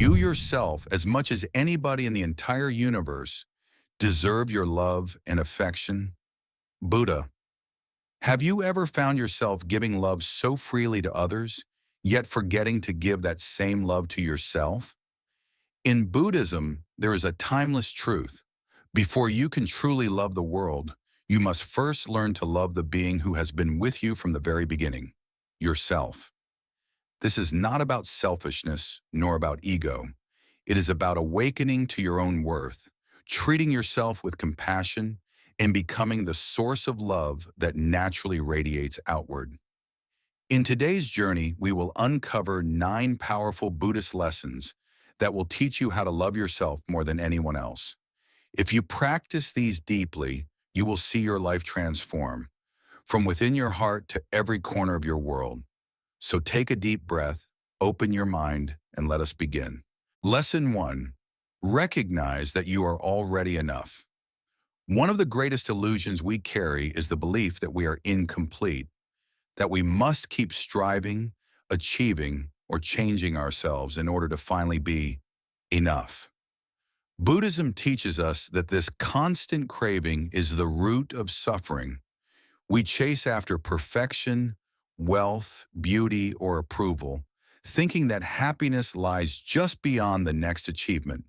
You yourself, as much as anybody in the entire universe, deserve your love and affection. Buddha, have you ever found yourself giving love so freely to others, yet forgetting to give that same love to yourself? In Buddhism, there is a timeless truth. Before you can truly love the world, you must first learn to love the being who has been with you from the very beginning, yourself. This is not about selfishness nor about ego. It is about awakening to your own worth, treating yourself with compassion, and becoming the source of love that naturally radiates outward. In today's journey, we will uncover 9 powerful Buddhist lessons that will teach you how to love yourself more than anyone else. If you practice these deeply, you will see your life transform, from within your heart to every corner of your world. So take a deep breath, open your mind, and let us begin. Lesson 1. Recognize that you are already enough. One of the greatest illusions we carry is the belief that we are incomplete, that we must keep striving, achieving, or changing ourselves in order to finally be enough. Buddhism teaches us that this constant craving is the root of suffering. We chase after perfection, wealth, beauty, or approval, thinking that happiness lies just beyond the next achievement.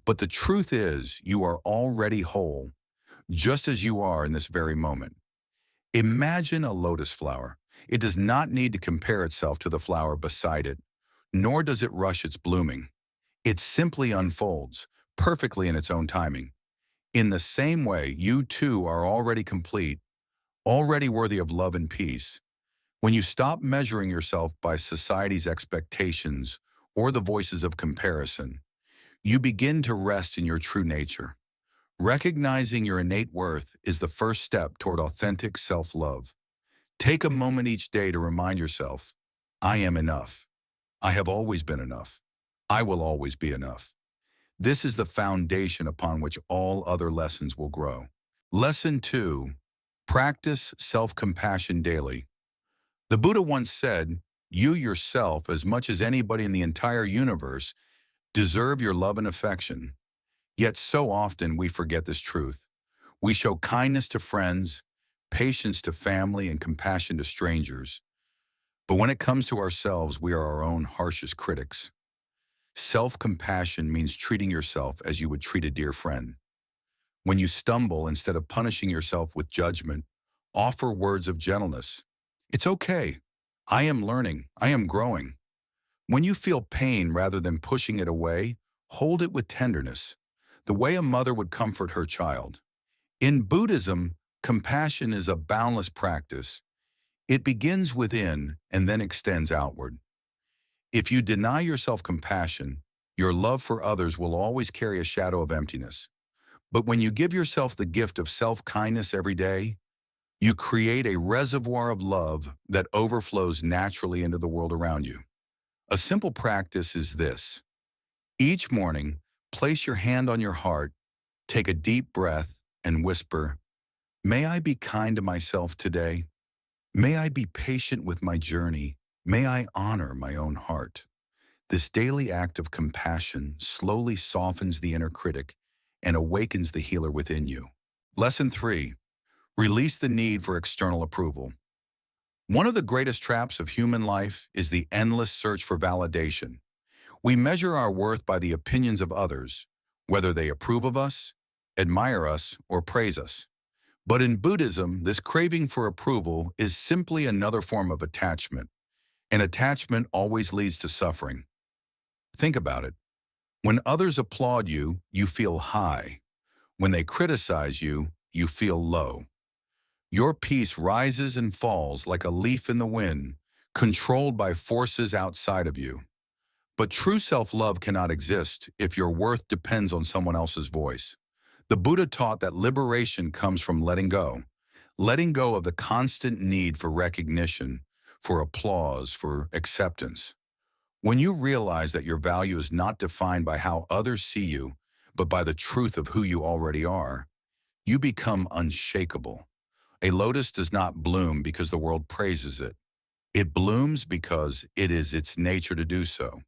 But the truth is, you are already whole, just as you are in this very moment. Imagine a lotus flower. It does not need to compare itself to the flower beside it, nor does it rush its blooming. It simply unfolds, perfectly in its own timing. In the same way, you too are already complete, already worthy of love and peace. When you stop measuring yourself by society's expectations or the voices of comparison, you begin to rest in your true nature. Recognizing your innate worth is the first step toward authentic self-love. Take a moment each day to remind yourself, I am enough. I have always been enough. I will always be enough. This is the foundation upon which all other lessons will grow. Lesson 2. Practice self-compassion daily. The Buddha once said, you yourself, as much as anybody in the entire universe, deserve your love and affection. Yet so often we forget this truth. We show kindness to friends, patience to family, and compassion to strangers. But when it comes to ourselves, we are our own harshest critics. Self-compassion means treating yourself as you would treat a dear friend. When you stumble, instead of punishing yourself with judgment, offer words of gentleness. It's okay. I am learning. I am growing. When you feel pain, rather than pushing it away, hold it with tenderness, the way a mother would comfort her child. In Buddhism, compassion is a boundless practice. It begins within and then extends outward. If you deny yourself compassion, your love for others will always carry a shadow of emptiness. But when you give yourself the gift of self-kindness every day, you create a reservoir of love that overflows naturally into the world around you. A simple practice is this. Each morning, place your hand on your heart, take a deep breath, and whisper, may I be kind to myself today? May I be patient with my journey? May I honor my own heart? This daily act of compassion slowly softens the inner critic and awakens the healer within you. Lesson 3. Release the need for external approval. One of the greatest traps of human life is the endless search for validation. We measure our worth by the opinions of others, whether they approve of us, admire us, or praise us. But in Buddhism, this craving for approval is simply another form of attachment, and attachment always leads to suffering. Think about it. When others applaud you, you feel high. When they criticize you, you feel low. Your peace rises and falls like a leaf in the wind, controlled by forces outside of you. But true self-love cannot exist if your worth depends on someone else's voice. The Buddha taught that liberation comes from letting go of the constant need for recognition, for applause, for acceptance. When you realize that your value is not defined by how others see you, but by the truth of who you already are, you become unshakable. A lotus does not bloom because the world praises it. It blooms because it is its nature to do so.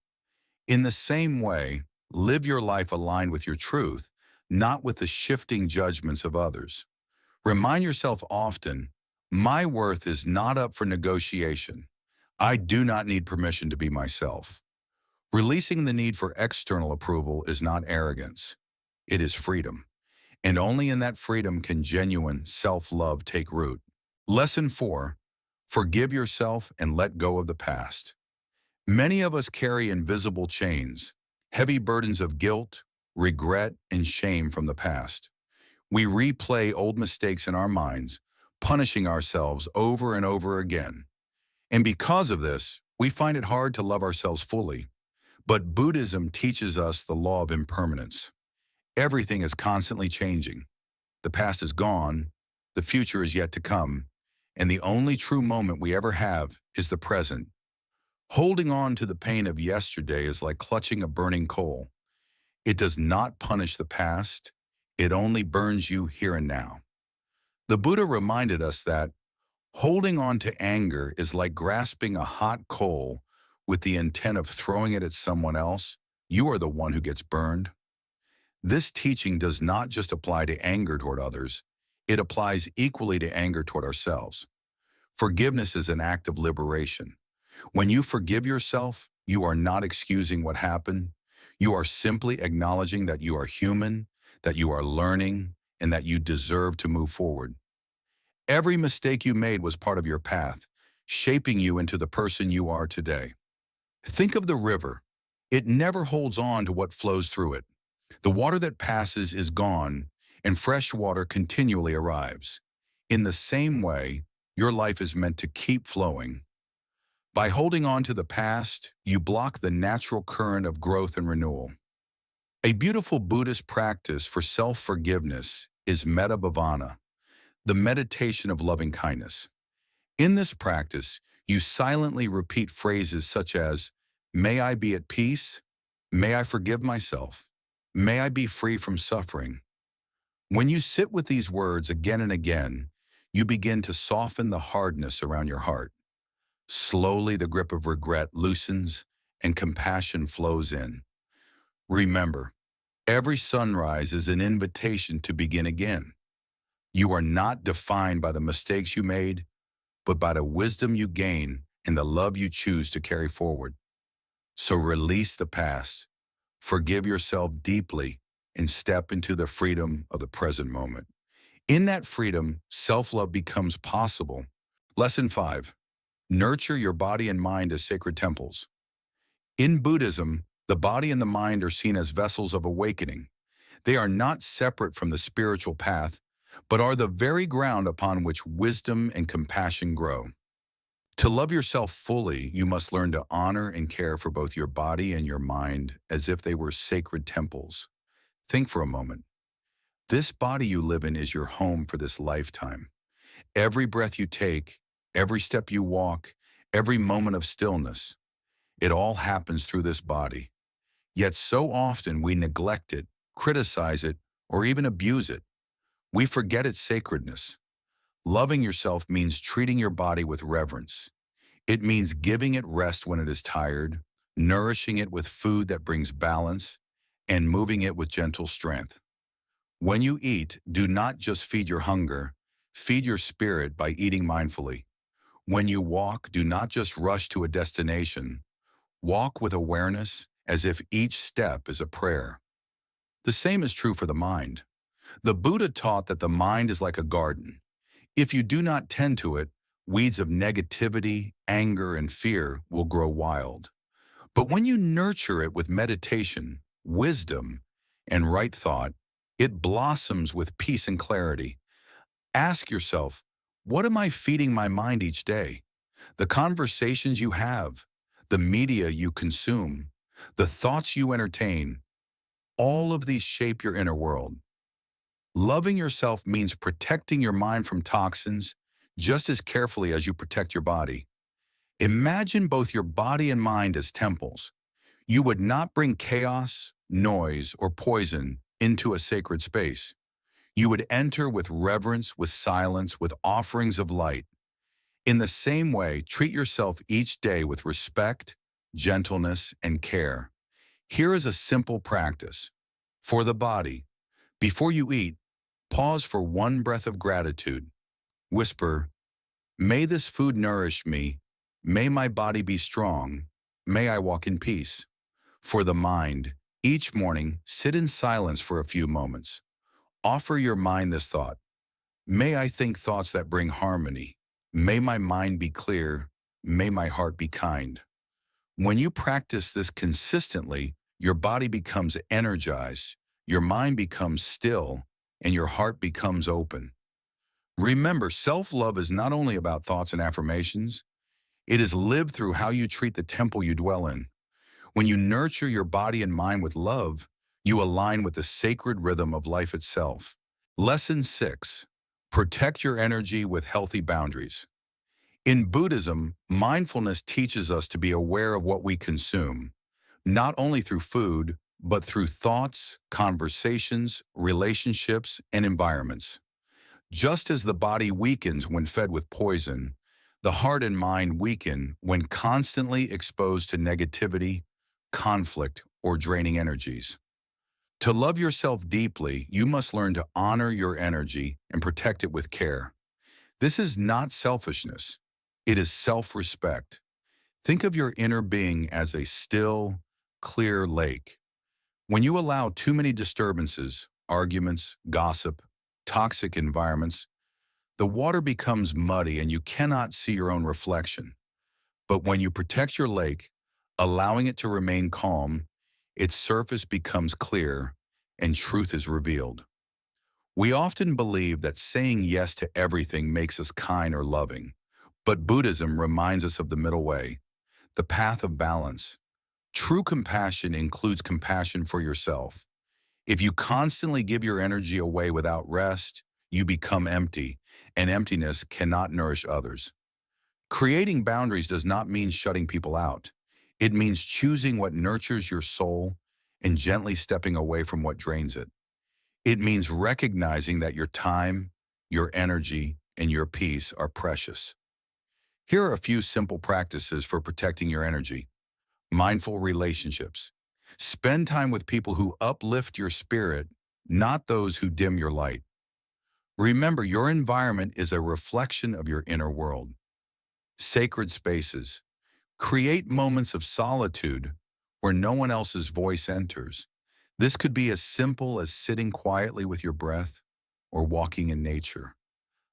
In the same way, live your life aligned with your truth, not with the shifting judgments of others. Remind yourself often, my worth is not up for negotiation. I do not need permission to be myself. Releasing the need for external approval is not arrogance. It is freedom. And only in that freedom can genuine self-love take root. Lesson 4. Forgive yourself and let go of the past. Many of us carry invisible chains, heavy burdens of guilt, regret, and shame from the past. We replay old mistakes in our minds, punishing ourselves over and over again. And because of this, we find it hard to love ourselves fully. But Buddhism teaches us the law of impermanence. Everything is constantly changing. The past is gone, the future is yet to come, and the only true moment we ever have is the present. Holding on to the pain of yesterday is like clutching a burning coal. It does not punish the past, it only burns you here and now. The Buddha reminded us that holding on to anger is like grasping a hot coal with the intent of throwing it at someone else. You are the one who gets burned. This teaching does not just apply to anger toward others, it applies equally to anger toward ourselves. Forgiveness is an act of liberation. When you forgive yourself, you are not excusing what happened. You are simply acknowledging that you are human, that you are learning, and that you deserve to move forward. Every mistake you made was part of your path, shaping you into the person you are today. Think of the river. It never holds on to what flows through it. The water that passes is gone, and fresh water continually arrives. In the same way, your life is meant to keep flowing. By holding on to the past, you block the natural current of growth and renewal. A beautiful Buddhist practice for self-forgiveness is metta bhavana, the meditation of loving kindness. In this practice, you silently repeat phrases such as, "May I be at peace," "May I forgive myself," "May I be free from suffering." When you sit with these words again and again, you begin to soften the hardness around your heart. Slowly, the grip of regret loosens and compassion flows in. Remember, every sunrise is an invitation to begin again. You are not defined by the mistakes you made, but by the wisdom you gain and the love you choose to carry forward. So release the past, forgive yourself deeply, and step into the freedom of the present moment. In that freedom, self-love becomes possible. Lesson 5. Nurture your body and mind as sacred temples. In Buddhism, the body and the mind are seen as vessels of awakening. They are not separate from the spiritual path, but are the very ground upon which wisdom and compassion grow. To love yourself fully, you must learn to honor and care for both your body and your mind as if they were sacred temples. Think for a moment. This body you live in is your home for this lifetime. Every breath you take, every step you walk, every moment of stillness, it all happens through this body. Yet so often we neglect it, criticize it, or even abuse it. We forget its sacredness. Loving yourself means treating your body with reverence. It means giving it rest when it is tired, nourishing it with food that brings balance, and moving it with gentle strength. When you eat, do not just feed your hunger, feed your spirit by eating mindfully. When you walk, do not just rush to a destination. Walk with awareness as if each step is a prayer. The same is true for the mind. The Buddha taught that the mind is like a garden. If you do not tend to it, weeds of negativity, anger, and fear will grow wild. But when you nurture it with meditation, wisdom, and right thought, it blossoms with peace and clarity. Ask yourself, what am I feeding my mind each day? The conversations you have, the media you consume, the thoughts you entertain, all of these shape your inner world. Loving yourself means protecting your mind from toxins just as carefully as you protect your body. Imagine both your body and mind as temples. You would not bring chaos, noise, or poison into a sacred space. You would enter with reverence, with silence, with offerings of light. In the same way, treat yourself each day with respect, gentleness, and care. Here is a simple practice. For the body, before you eat, pause for one breath of gratitude. Whisper, "May this food nourish me. May my body be strong. May I walk in peace." For the mind, each morning, sit in silence for a few moments. Offer your mind this thought. May I think thoughts that bring harmony. May my mind be clear. May my heart be kind. When you practice this consistently, your body becomes energized, your mind becomes still, and your heart becomes open. Remember, self-love is not only about thoughts and affirmations, it is lived through how you treat the temple you dwell in. When you nurture your body and mind with love, you align with the sacred rhythm of life itself. Lesson 6. Protect your energy with healthy boundaries. In Buddhism, mindfulness teaches us to be aware of what we consume, not only through food, but through thoughts, conversations, relationships, and environments. Just as the body weakens when fed with poison, the heart and mind weaken when constantly exposed to negativity, conflict, or draining energies. To love yourself deeply, you must learn to honor your energy and protect it with care. This is not selfishness. It is self-respect. Think of your inner being as a still, clear lake. When you allow too many disturbances, arguments, gossip, toxic environments, the water becomes muddy and you cannot see your own reflection. But when you protect your lake, allowing it to remain calm, its surface becomes clear and truth is revealed. We often believe that saying yes to everything makes us kind or loving, but Buddhism reminds us of the middle way, the path of balance. True compassion includes compassion for yourself. If you constantly give your energy away without rest, you become empty, and emptiness cannot nourish others. Creating boundaries does not mean shutting people out. It means choosing what nurtures your soul and gently stepping away from what drains it. It means recognizing that your time, your energy, and your peace are precious. Here are a few simple practices for protecting your energy. Mindful relationships. Spend time with people who uplift your spirit, not those who dim your light. Remember, your environment is a reflection of your inner world. Sacred spaces. Create moments of solitude where no one else's voice enters. This could be as simple as sitting quietly with your breath or walking in nature,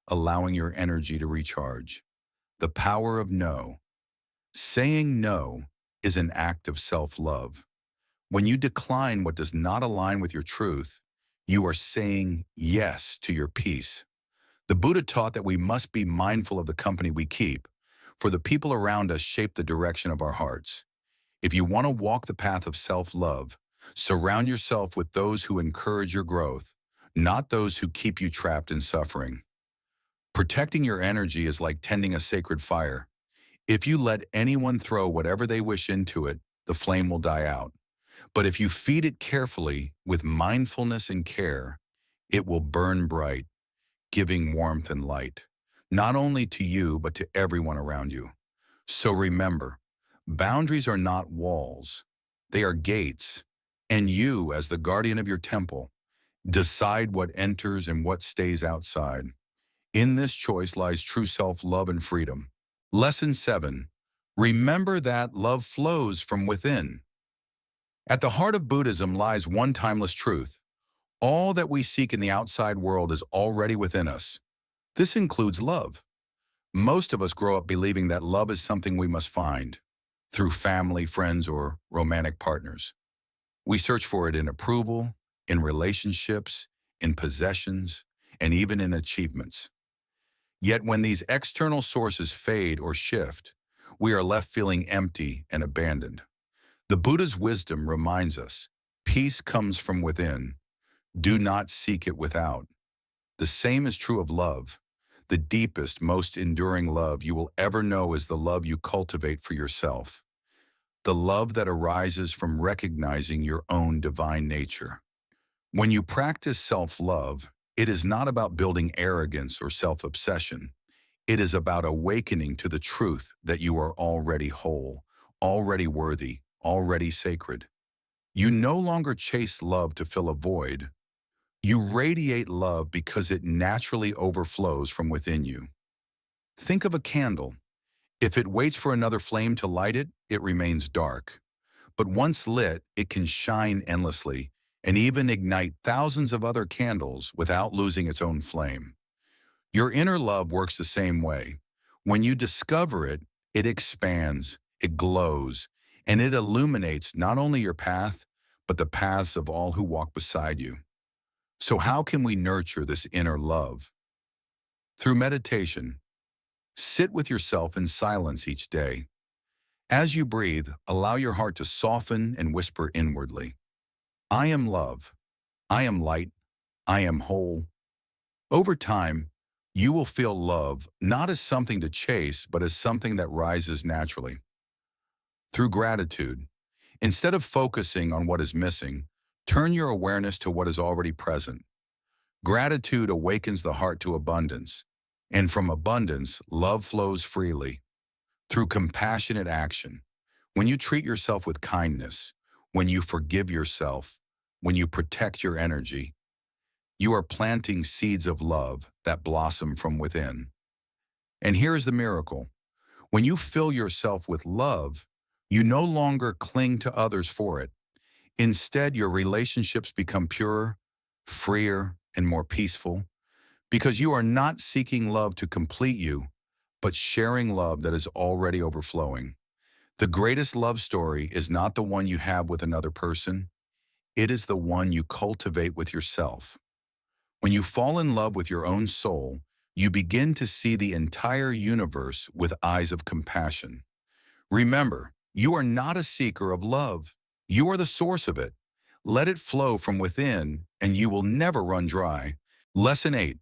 allowing your energy to recharge. The power of no. Saying no is an act of self-love. When you decline what does not align with your truth, you are saying yes to your peace. The Buddha taught that we must be mindful of the company we keep, for the people around us shape the direction of our hearts. If you want to walk the path of self-love, surround yourself with those who encourage your growth, not those who keep you trapped in suffering. Protecting your energy is like tending a sacred fire. If you let anyone throw whatever they wish into it, the flame will die out. But if you feed it carefully with mindfulness and care, it will burn bright, giving warmth and light, not only to you, but to everyone around you. So remember, boundaries are not walls. They are gates. And you, as the guardian of your temple, decide what enters and what stays outside. In this choice lies true self-love and freedom. Lesson 7. Remember that love flows from within. At the heart of Buddhism lies one timeless truth. All that we seek in the outside world is already within us. This includes love. Most of us grow up believing that love is something we must find through family, friends, or romantic partners. We search for it in approval, in relationships, in possessions, and even in achievements. Yet when these external sources fade or shift, we are left feeling empty and abandoned. The Buddha's wisdom reminds us, peace comes from within. Do not seek it without. The same is true of love. The deepest, most enduring love you will ever know is the love you cultivate for yourself. The love that arises from recognizing your own divine nature. When you practice self-love, it is not about building arrogance or self-obsession. It is about awakening to the truth that you are already whole, already worthy, already sacred. You no longer chase love to fill a void. You radiate love because it naturally overflows from within you. Think of a candle. If it waits for another flame to light it, it remains dark. But once lit, it can shine endlessly and even ignite thousands of other candles without losing its own flame. Your inner love works the same way. When you discover it, it expands, it glows, and it illuminates not only your path, but the paths of all who walk beside you. So how can we nurture this inner love? Through meditation. Sit with yourself in silence each day. As you breathe, allow your heart to soften and whisper inwardly. I am love. I am light. I am whole. Over time, you will feel love not as something to chase, but as something that rises naturally. Through gratitude, instead of focusing on what is missing, turn your awareness to what is already present. Gratitude awakens the heart to abundance, and from abundance, love flows freely. Through compassionate action, when you treat yourself with kindness, when you forgive yourself, when you protect your energy, you are planting seeds of love that blossom from within. And here's the miracle. When you fill yourself with love, you no longer cling to others for it. Instead, your relationships become purer, freer, and more peaceful because you are not seeking love to complete you, but sharing love that is already overflowing. The greatest love story is not the one you have with another person. It is the one you cultivate with yourself. When you fall in love with your own soul, you begin to see the entire universe with eyes of compassion. Remember, you are not a seeker of love. You are the source of it. Let it flow from within, and you will never run dry. Lesson 8.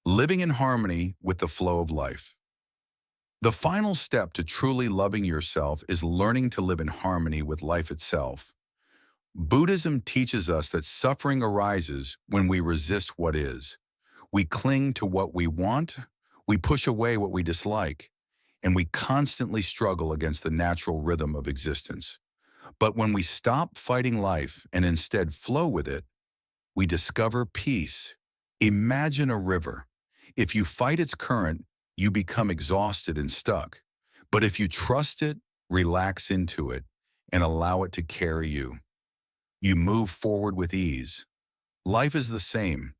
Living in harmony with the flow of life. The final step to truly loving yourself is learning to live in harmony with life itself. Buddhism teaches us that suffering arises when we resist what is. We cling to what we want, we push away what we dislike, and we constantly struggle against the natural rhythm of existence. But when we stop fighting life and instead flow with it, we discover peace. Imagine a river. If you fight its current, you become exhausted and stuck. But if you trust it, relax into it, and allow it to carry you, you move forward with ease. Life is the same.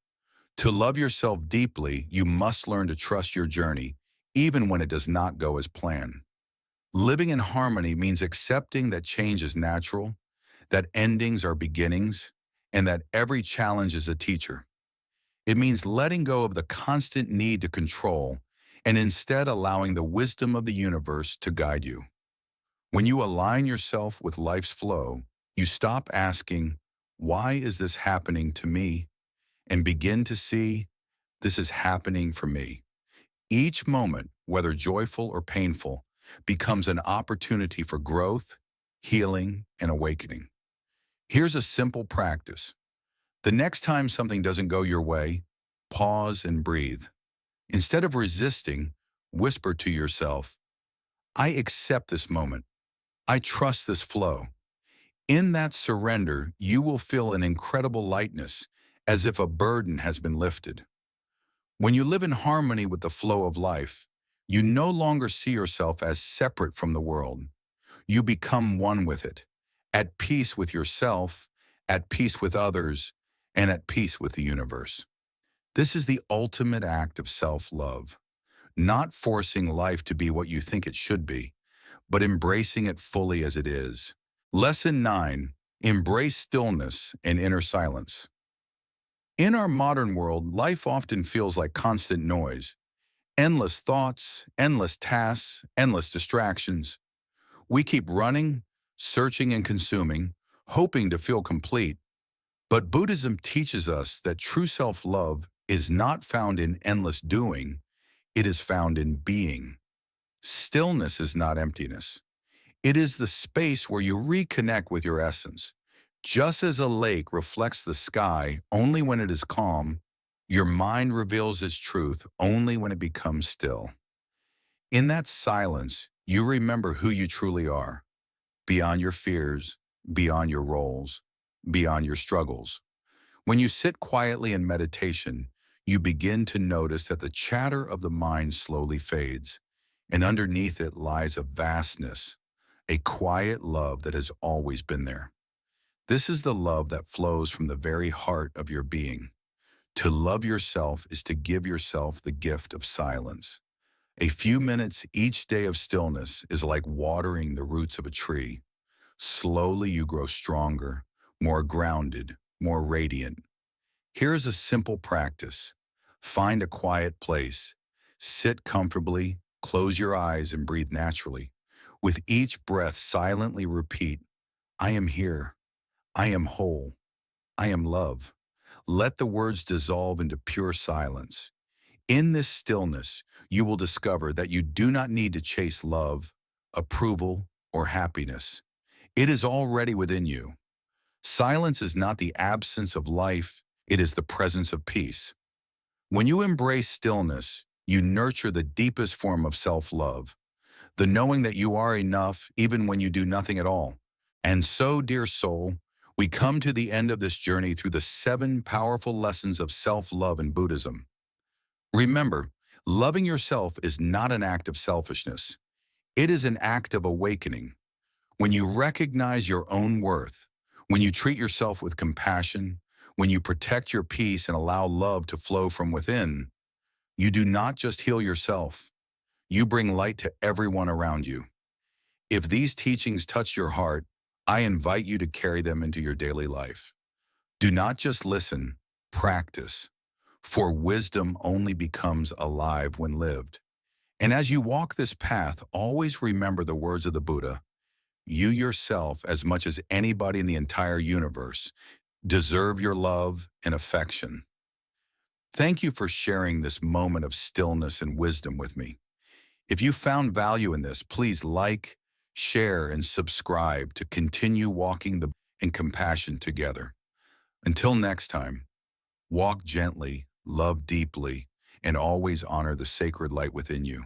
To love yourself deeply, you must learn to trust your journey, even when it does not go as planned. Living in harmony means accepting that change is natural, that endings are beginnings, and that every challenge is a teacher. It means letting go of the constant need to control and instead allowing the wisdom of the universe to guide you. When you align yourself with life's flow, you stop asking, "Why is this happening to me?" and begin to see, "This is happening for me." Each moment, whether joyful or painful, becomes an opportunity for growth, healing, and awakening. Here's a simple practice. The next time something doesn't go your way, pause and breathe. Instead of resisting, whisper to yourself, "I accept this moment. I trust this flow." In that surrender, you will feel an incredible lightness, as if a burden has been lifted. When you live in harmony with the flow of life, you no longer see yourself as separate from the world. You become one with it, at peace with yourself, at peace with others, and at peace with the universe. This is the ultimate act of self-love, not forcing life to be what you think it should be, but embracing it fully as it is. Lesson 9. Embrace stillness and inner silence. In our modern world, life often feels like constant noise. Endless thoughts, endless tasks, endless distractions. We keep running, searching and consuming, hoping to feel complete. But Buddhism teaches us that true self-love is not found in endless doing, it is found in being. Stillness is not emptiness. It is the space where you reconnect with your essence. Just as a lake reflects the sky only when it is calm, your mind reveals its truth only when it becomes still. In that silence, you remember who you truly are, beyond your fears, beyond your roles, beyond your struggles. When you sit quietly in meditation, you begin to notice that the chatter of the mind slowly fades, and underneath it lies a vastness, a quiet love that has always been there. This is the love that flows from the very heart of your being. To love yourself is to give yourself the gift of silence. A few minutes each day of stillness is like watering the roots of a tree. Slowly you grow stronger, more grounded, more radiant. Here is a simple practice. Find a quiet place. Sit comfortably, close your eyes and breathe naturally. With each breath, silently repeat, I am here. I am whole. I am love. Let the words dissolve into pure silence. In this stillness, you will discover that you do not need to chase love, approval, or happiness. It is already within you. Silence is not the absence of life, it is the presence of peace. When you embrace stillness, you nurture the deepest form of self-love, the knowing that you are enough even when you do nothing at all. And so, dear soul, we come to the end of this journey through the 7 powerful lessons of self-love in Buddhism. Remember, loving yourself is not an act of selfishness. It is an act of awakening. When you recognize your own worth, when you treat yourself with compassion, when you protect your peace and allow love to flow from within, you do not just heal yourself, you bring light to everyone around you. If these teachings touch your heart, I invite you to carry them into your daily life. Do not just listen, practice, for wisdom only becomes alive when lived. And as you walk this path, always remember the words of the Buddha. You yourself, as much as anybody in the entire universe, deserve your love and affection. Thank you for sharing this moment of stillness and wisdom with me. If you found value in this, please like, share, and subscribe to continue walking the in compassion together. Until next time, walk gently, love deeply, and always honor the sacred light within you.